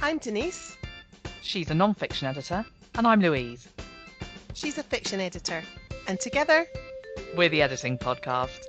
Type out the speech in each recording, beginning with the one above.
I'm Denise. She's a non-fiction editor, and I'm Louise. She's a fiction editor. And together, we're the Editing Podcast.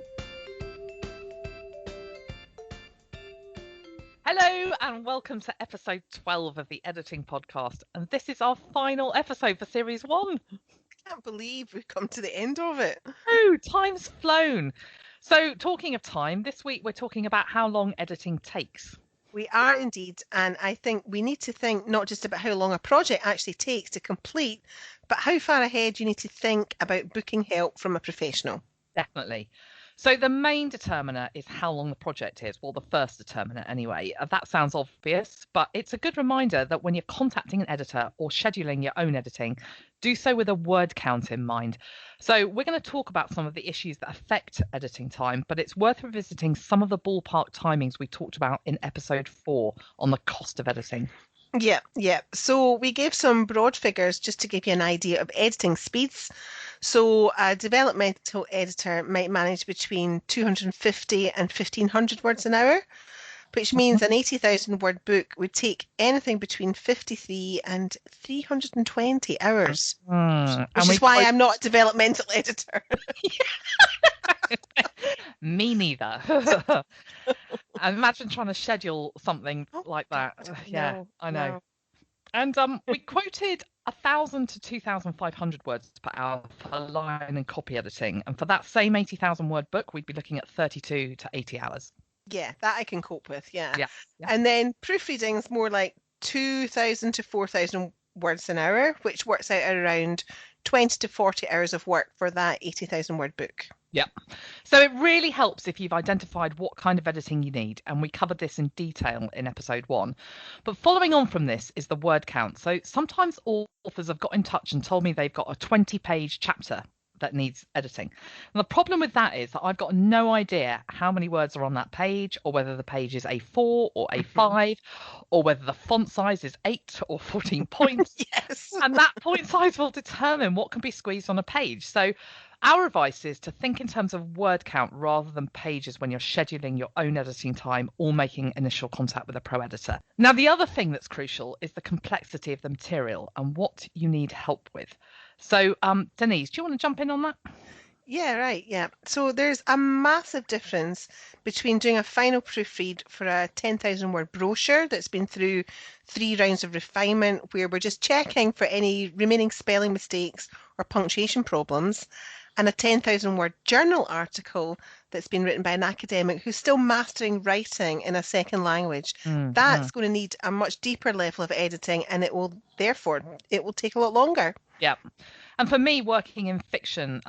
Hello, and welcome to episode 12 of the Editing Podcast. And this is our final episode for series 1. I can't believe we've come to the end of it. Oh, time's flown. So, talking of time, this week we're talking about how long editing takes. We are indeed, and I think we need to think not just about how long a project actually takes to complete, but how far ahead you need to think about booking help from a professional. Definitely. So the main determiner is how long the project is. Well, the first determiner anyway. That sounds obvious, but it's a good reminder that when you're contacting an editor or scheduling your own editing, do so with a word count in mind. So we're going to talk about some of the issues that affect editing time, but it's worth revisiting some of the ballpark timings we talked about in episode 4 on the cost of editing. Yeah. So we gave some broad figures just to give you an idea of editing speeds. So a developmental editor might manage between 250 and 1500 words an hour, which means an 80,000 word book would take anything between 53 and 320 hours, which is why I'm not a developmental editor. Me neither. Imagine trying to schedule something like that. I know. No. And we quoted 1,000 to 2,500 words per hour for line and copy editing. And for that same 80,000 word book, we'd be looking at 32 to 80 hours. Yeah, that I can cope with. Yeah. Yeah. And then proofreading is more like 2,000 to 4,000 words an hour, which works out at around 20 to 40 hours of work for that 80,000 word book. Yep. So it really helps if you've identified what kind of editing you need, and we covered this in detail in episode 1. But following on from this is the word count. So sometimes authors have got in touch and told me they've got a 20-page chapter that needs editing. And the problem with that is that I've got no idea how many words are on that page, or whether the page is A4 or A5, or whether the font size is 8 or 14 points. Yes. And that point size will determine what can be squeezed on a page. So our advice is to think in terms of word count rather than pages when you're scheduling your own editing time or making initial contact with a pro editor. Now, the other thing that's crucial is the complexity of the material and what you need help with. So, Denise, do you want to jump in on that? Yeah, right. Yeah. So there's a massive difference between doing a final proofread for a 10,000 word brochure that's been through 3 rounds of refinement, where we're just checking for any remaining spelling mistakes or punctuation problems, and a 10,000 word journal article that's been written by an academic who's still mastering writing in a second language. That's going to need a much deeper level of editing, and it will take a lot longer. Yeah. And for me, working in fiction,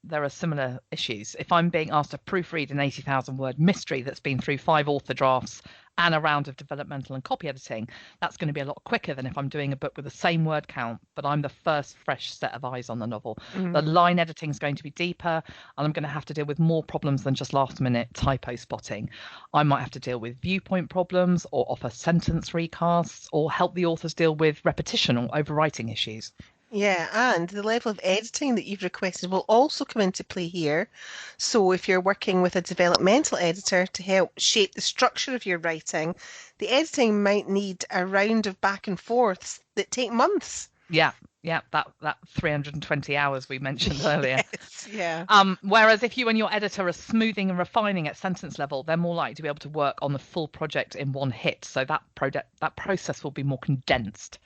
there are similar issues. If I'm being asked to proofread an 80,000 word mystery that's been through 5 author drafts and a round of developmental and copy editing, that's going to be a lot quicker than if I'm doing a book with the same word count, but I'm the first fresh set of eyes on the novel. The line editing is going to be deeper, and I'm going to have to deal with more problems than just last minute typo spotting. I might have to deal with viewpoint problems, or offer sentence recasts, or help the authors deal with repetition or overwriting issues. Yeah, and the level of editing that you've requested will also come into play here. So if you're working with a developmental editor to help shape the structure of your writing, the editing might need a round of back and forths that take months. Yeah, that 320 hours we mentioned earlier. Yes, yeah. Whereas if you and your editor are smoothing and refining at sentence level, they're more likely to be able to work on the full project in one hit. So that process will be more condensed.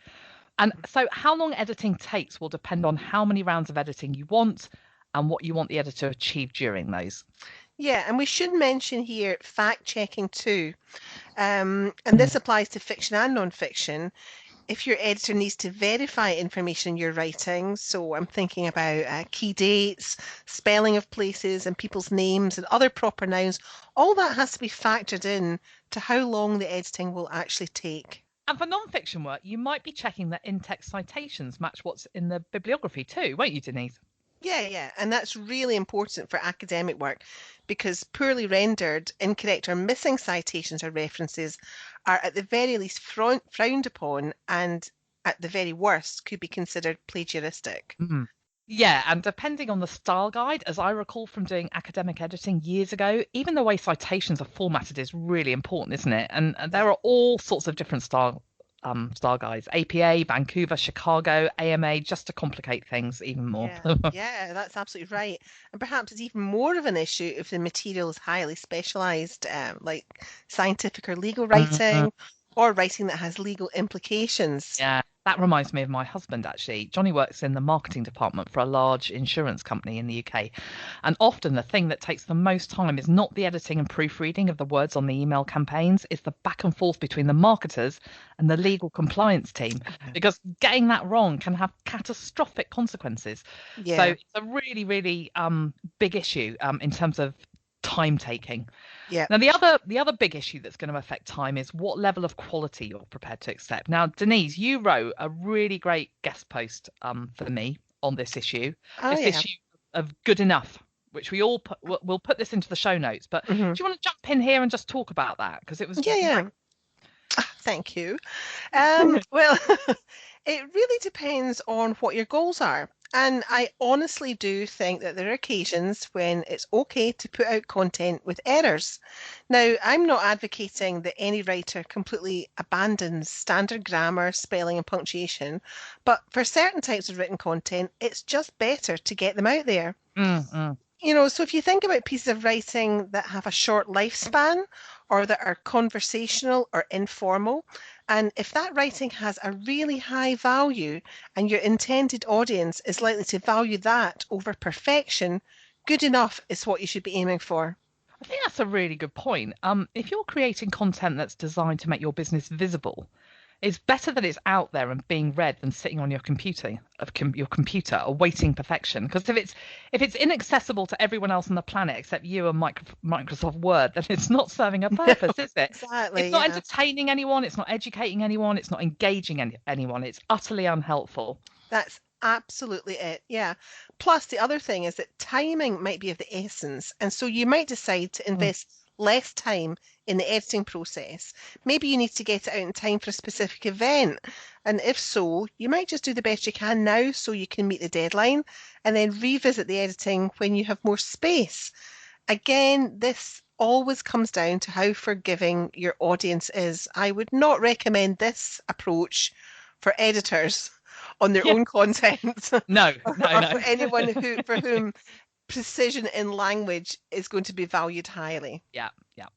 And so how long editing takes will depend on how many rounds of editing you want and what you want the editor to achieve during those. Yeah, and we should mention here fact checking too. And this applies to fiction and non-fiction. If your editor needs to verify information in your writing, so I'm thinking about key dates, spelling of places and people's names and other proper nouns, all that has to be factored in to how long the editing will actually take. And for non-fiction work, you might be checking that in-text citations match what's in the bibliography too, won't you, Denise? Yeah. And that's really important for academic work, because poorly rendered, incorrect or missing citations or references are at the very least frowned upon, and at the very worst could be considered plagiaristic. Yeah, and depending on the style guide, as I recall from doing academic editing years ago, even the way citations are formatted is really important, isn't it? And there are all sorts of different style style guides. APA, Vancouver, Chicago, AMA, just to complicate things even more. Yeah, yeah, that's absolutely right. And perhaps it's even more of an issue if the material is highly specialized, like scientific or legal Mhm. writing, or writing that has legal implications. Yeah, that reminds me of my husband, actually. Johnny works in the marketing department for a large insurance company in the UK. And often the thing that takes the most time is not the editing and proofreading of the words on the email campaigns, it's the back and forth between the marketers and the legal compliance team, because getting that wrong can have catastrophic consequences. So Yeah, it's a really, really big issue in terms of time taking. yeah. Now, the other big issue that's going to affect time is what level of quality you're prepared to accept. Now, Denise, you wrote a really great guest post for me on Oh, this yeah. issue of good enough, which we'll put this into the show notes. But Hmm. do you want to jump in here and just talk about that? Because it was Yeah, great. yeah. Thank you. Well, it really depends on what your goals are. And I honestly do think that there are occasions when it's okay to put out content with errors. Now, I'm not advocating that any writer completely abandons standard grammar, spelling, and punctuation, but for certain types of written content, it's just better to get them out there. Mm, mm. So if you think about pieces of writing that have a short lifespan or that are conversational or informal, and if that writing has a really high value and your intended audience is likely to value that over perfection, good enough is what you should be aiming for. I think that's a really good point. If you're creating content that's designed to make your business visible, it's better that it's out there and being read than sitting on your computer awaiting perfection. Because if it's inaccessible to everyone else on the planet except you and Microsoft Word, then it's not serving a purpose, is it? Exactly, It's not yeah. entertaining anyone. It's not educating anyone. It's not engaging anyone. It's utterly unhelpful. That's absolutely it. Yeah. Plus, the other thing is that timing might be of the essence. And so you might decide to Mm. invest less time in the editing process. Maybe you need to get it out in time for a specific event. And if so, you might just do the best you can now so you can meet the deadline and then revisit the editing when you have more space. Again, this always comes down to how forgiving your audience is. I would not recommend this approach for editors on their Yeah. own content No, no, or no. for anyone for whom precision in language is going to be valued highly. Yeah, yeah.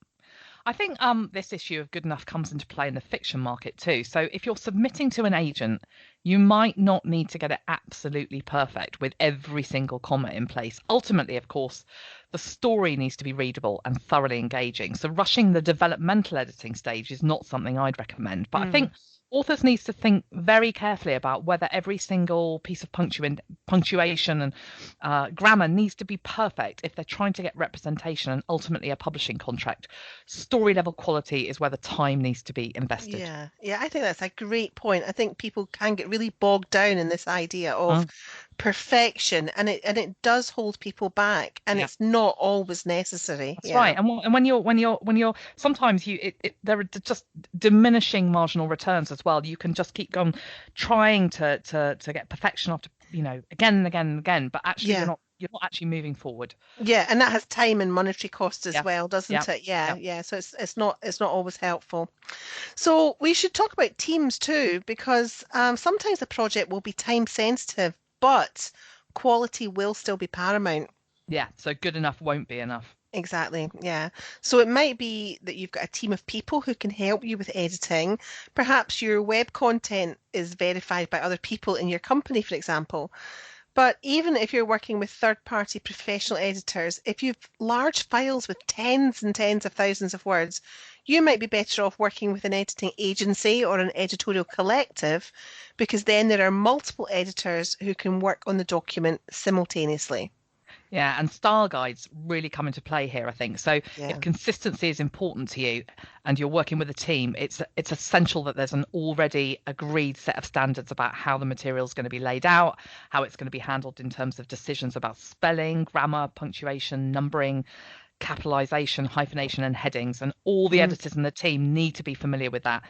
I think this issue of good enough comes into play in the fiction market too. So if you're submitting to an agent, you might not need to get it absolutely perfect with every single comma in place. Ultimately, of course, the story needs to be readable and thoroughly engaging. So rushing the developmental editing stage is not something I'd recommend. But I Mm. think authors needs to think very carefully about whether every single piece of punctuation and grammar needs to be perfect if they're trying to get representation and ultimately a publishing contract. Story level quality is where the time needs to be invested. Yeah, yeah, I think that's a great point. I think people can get really bogged down in this idea of Mm, perfection, and it does hold people back, and yeah. it's not always necessary. That's Yeah. right. And when you're sometimes there are just diminishing marginal returns as well. You can just keep going trying to get perfection after, again and again and again, but actually Yeah. you're not actually moving forward. Yeah, and that has time and monetary costs as Yeah. well, Yeah. doesn't it? Yeah, Yeah. yeah. So it's not always helpful. So we should talk about teams too, because sometimes the project will be time sensitive, but quality will still be paramount. Yeah. So good enough won't be enough. Exactly, yeah. So it might be that you've got a team of people who can help you with editing. Perhaps your web content is verified by other people in your company, for example. But even if you're working with third-party professional editors, if you've large files with tens and tens of thousands of words, you might be better off working with an editing agency or an editorial collective because then there are multiple editors who can work on the document simultaneously. Yeah, and style guides really come into play here, I think. So if Yeah. consistency is important to you and you're working with a team, it's essential that there's an already agreed set of standards about how the material is going to be laid out, how it's going to be handled in terms of decisions about spelling, grammar, punctuation, numbering, capitalization, hyphenation, and headings. And all the Mhm. editors in the team need to be familiar with that.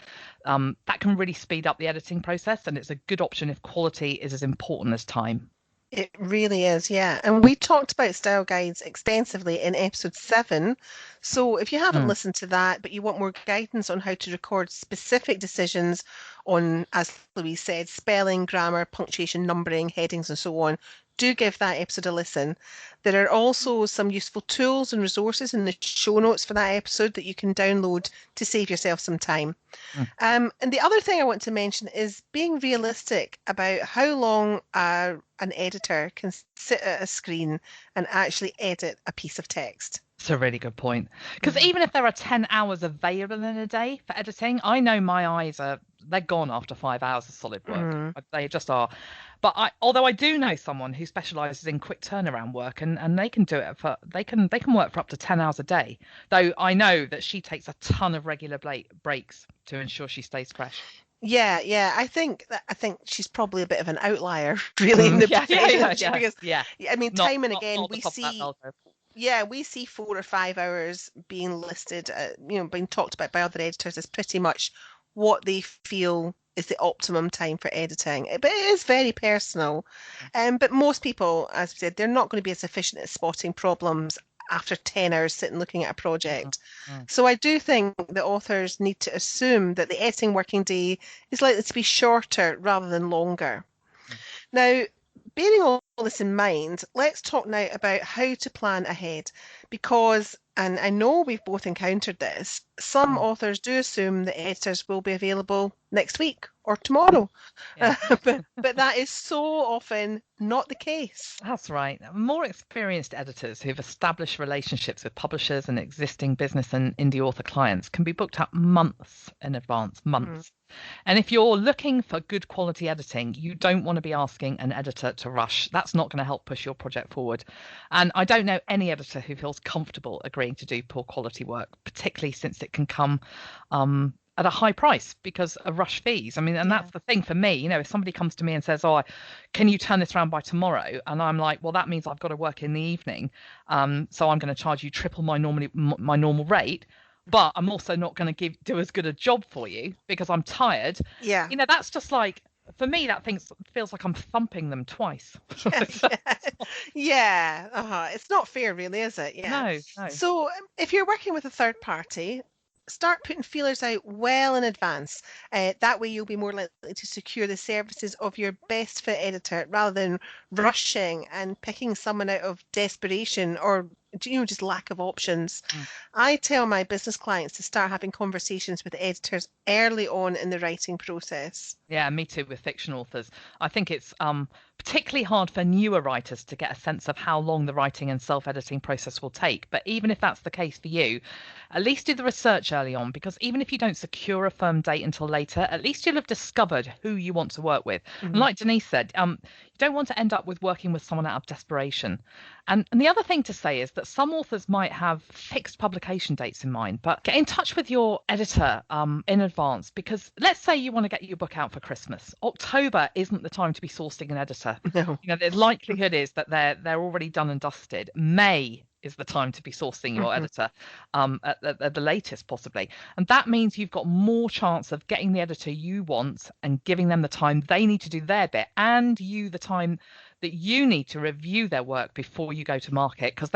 That can really speed up the editing process, and it's a good option if quality is as important as time. It really is, yeah. And we talked about style guides extensively in episode 7. So if you haven't Mm, listened to that, but you want more guidance on how to record specific decisions on, as Louise said, spelling, grammar, punctuation, numbering, headings, and so on, do give that episode a listen. There are also some useful tools and resources in the show notes for that episode that you can download to save yourself some time. mm. And the other thing I want to mention is being realistic about how long an editor can sit at a screen and actually edit a piece of text. It's a really good point. Because Mhm. even if there are 10 hours available in a day for editing, I know my eyes they're gone after 5 hours of solid work. Mm. They just are. But although I do know someone who specializes in quick turnaround work, and they can do it they can work for up to 10 hours a day. Though I know that she takes a ton of regular breaks to ensure she stays fresh. Yeah, yeah. I think she's probably a bit of an outlier, really, in the Yeah, breed, yeah, yeah, isn't she? yeah, Because yeah. I mean, Not time and not again, not the top of that bell curve. yeah, we see 4 or 5 hours being listed, being talked about by other editors as pretty much what they feel is the optimum time for editing. But it is very personal. But most people, as we said, they're not going to be as efficient at spotting problems after 10 hours sitting looking at a Mm, project. mm, So I do think that authors need to assume that the editing working day is likely to be shorter rather than longer. mm, Now, bearing all this in mind, let's talk now about how to plan ahead because, and I know we've both encountered this, some mm. authors do assume that editors will be available next week or tomorrow. Yeah. But that is so often not the case. That's right. More experienced editors who've established relationships with publishers and existing business and indie author clients can be booked up months in advance, Mm. months. And if you're looking for good quality editing, you don't want to be asking an editor to rush. That's not going to help push your project forward. And I don't know any editor who feels comfortable agreeing to do poor quality work, particularly since it can come at a high price because of rush fees. I mean, and Yeah. that's the thing for me. If somebody comes to me and says, "Oh, can you turn this around by tomorrow?" and I'm like, "Well, that means I've got to work in the evening, so I'm going to charge you triple my normal rate." But I'm also not going to do as good a job for you because I'm tired. Yeah. That's just like for me that feels like I'm thumping them twice. Yeah, yeah, yeah. It's not fair, really, is it? Yeah. No, no. So, if you're working with a third party, start putting feelers out well in advance. That way, you'll be more likely to secure the services of your best fit editor rather than rushing and picking someone out of desperation or just lack of options. Mm. I tell my business clients to start having conversations with editors early on in the writing process. Yeah, me too with fiction authors. I think it's particularly hard for newer writers to get a sense of how long the writing and self-editing process will take. But even if that's the case for you, at least do the research early on because even if you don't secure a firm date until later, at least you'll have discovered who you want to work with. And Mhm. like Denise said, you don't want to end up with working with someone out of desperation. And the other thing to say is that some authors might have fixed publication dates in mind, but get in touch with your editor in advance because let's say you want to get your book out for Christmas. October isn't the time to be sourcing an editor. No. The likelihood is that they're already done and dusted. May is the time to be sourcing your Mhm. editor at the latest possibly, and that means you've got more chance of getting the editor you want and giving them the time they need to do their bit and you the time that you need to review their work before you go to market because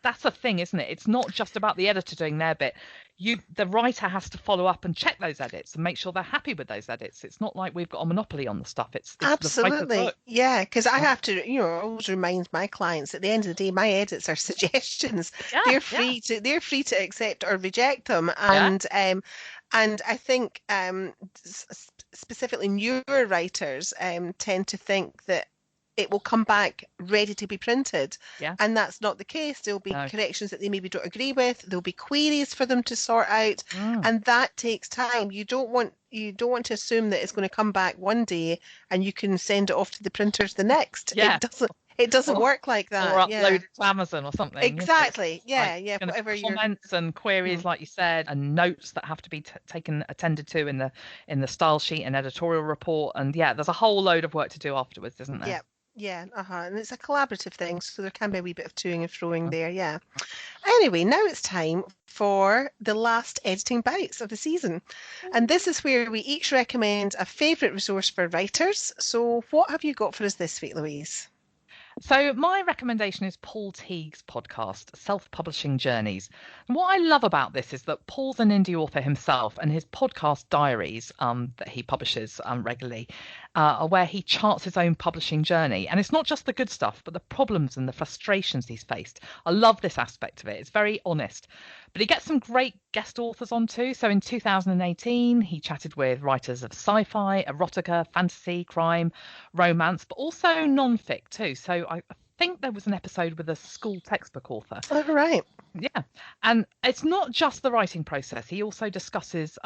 that's a thing, isn't it? It's not just about the editor doing their bit. The writer has to follow up and check those edits and make sure they're happy with those edits. It's not like we've got a monopoly on the stuff. It's the writer's Absolutely. work. Yeah, because I Yeah, have to, always remind my clients at the end of the day, my edits are suggestions. yeah, They're yeah, free to accept or reject them. yeah. And I think specifically newer writers tend to think that it will come back ready to be printed. Yeah. And that's not the case. There'll be No. corrections that they maybe don't agree with. There'll be queries for them to sort out. Mm. And that takes time. You don't want to assume that it's going to come back one day and you can send it off to the printers the next. Yeah. It doesn't Or, work like or that. upload Yeah. it to Amazon or something. It's Exactly. like Yeah, yeah. going to Whatever be you're. comments and queries, Mm, like you said, and notes that have to be attended to in the style sheet and editorial report. And yeah, there's a whole load of work to do afterwards, isn't there? yeah. Yeah, and it's a collaborative thing, so there can be a wee bit of toing and froing there, yeah. Anyway, now it's time for the last editing bites of the season. And this is where we each recommend a favourite resource for writers. So what have you got for us this week, Louise? So my recommendation is Paul Teague's podcast, Self-Publishing Journeys. And what I love about this is that Paul's an indie author himself, and his podcast diaries that he publishes regularly are where he charts his own publishing journey. And it's not just the good stuff, but the problems and the frustrations he's faced. I love this aspect of it. It's very honest. But he gets some great guest authors on too. So in 2018, he chatted with writers of sci-fi, erotica, fantasy, crime, romance, but also non-fic too. So I think there was an episode with a school textbook author. All right. Yeah. And it's not just the writing process. He also discusses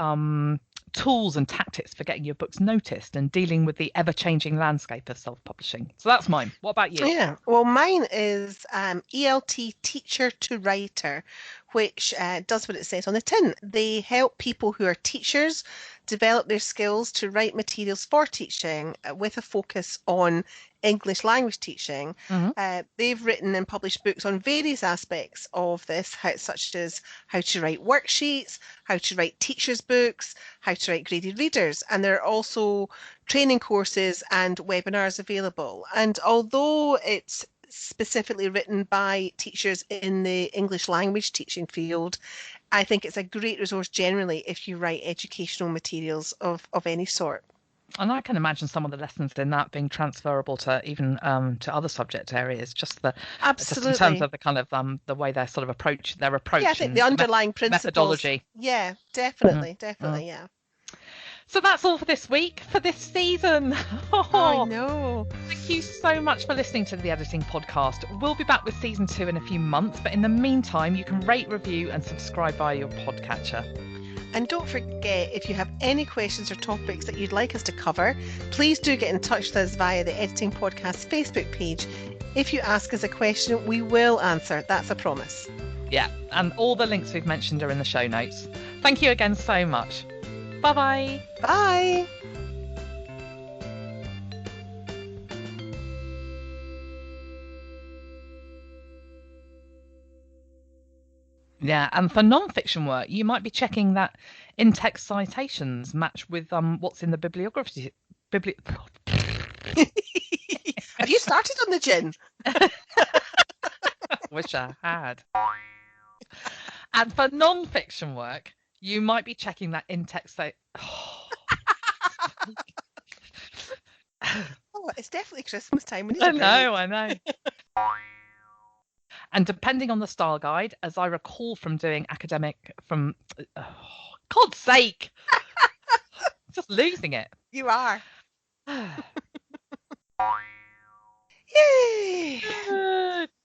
tools and tactics for getting your books noticed and dealing with the ever-changing landscape of self-publishing. So that's mine. What about you? Yeah, well, mine is ELT Teacher to Writer, which does what it says on the tin. They help people who are teachers develop their skills to write materials for teaching with a focus on English language teaching. They've written and published books on various aspects of this, such as how to write worksheets, how to write teachers' books, how to write graded readers, and there are also training courses and webinars available. And although it's specifically written by teachers in the English language teaching field, I think it's a great resource generally if you write educational materials of any sort. And I can imagine some of the lessons in that being transferable to even to other subject areas. Just in terms Absolutely. of the kind of the way they sort of approach their approach Yeah, I think and the the underlying principles. methodology. Yeah, Mm, definitely, mm. definitely, yeah. So that's all for this week, for this season. I Oh, know. thank you so much for listening to the Editing Podcast. We'll be back with season 2 in a few months, but in the meantime, you can rate, review, and subscribe via your podcatcher. And don't forget, if you have any questions or topics that you'd like us to cover, please do get in touch with us via the Editing Podcast Facebook page. If you ask us a question, we will answer. That's a promise. Yeah, and all the links we've mentioned are in the show notes. Thank you again so much. Bye-bye. Bye. Yeah, and for non-fiction work, you might be checking that in-text citations match with what's in the bibliography. Have you started on the gin? Wish I had. And for non-fiction work, you might be checking that in-text. Oh, it's definitely Christmas time. We need I a break. know. And depending on the style guide, as I recall from doing academic from, God's sake, just losing it. You are. Yay!